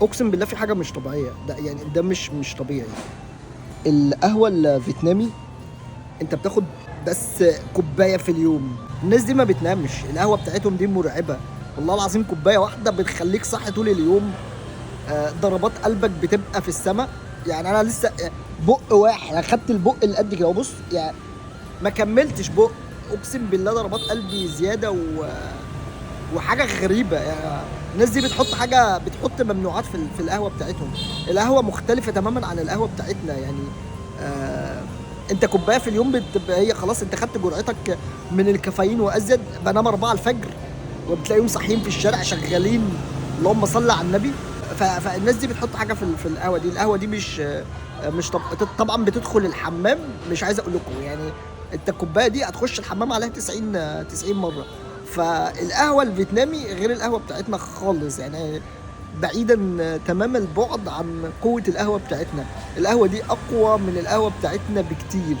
اقسم بالله في حاجه مش طبيعيه، ده يعني ده مش طبيعي. القهوه الفيتنامي انت بتاخد بس كوبايه في اليوم. الناس دي ما بتنامش، القهوه بتاعتهم دي مرعبه. والله العظيم كوبايه واحده بتخليك صاحي طول اليوم. ضربات قلبك بتبقى في السماء. يعني انا لسه بق واحد، انا خدت البق اللي قد كده وبص يعني ما كملتش بق. اقسم بالله ضربات قلبي زياده وحاجه غريبه يعني. الناس دي بتحط ممنوعات في القهوه بتاعتهم. القهوه مختلفه تماما عن القهوه بتاعتنا يعني. آه انت كوبايه في اليوم بتبقى هي خلاص، انت خدت جرعتك من الكافيين وازيد. بنام 4 الفجر وبتلاقيهم صاحيين في الشارع شغالين، اللهم صل على النبي. فالناس دي بتحط حاجه في القهوه دي. القهوه دي مش طبعا بتدخل الحمام. مش عايز اقول لكم يعني، انت الكوبايه دي هتخش الحمام عليها 90 مره. فالقهوه الفيتنامي غير القهوه بتاعتنا خالص يعني، بعيدا تمام البعد عن قوه القهوه بتاعتنا. القهوه دي اقوى من القهوه بتاعتنا بكتير.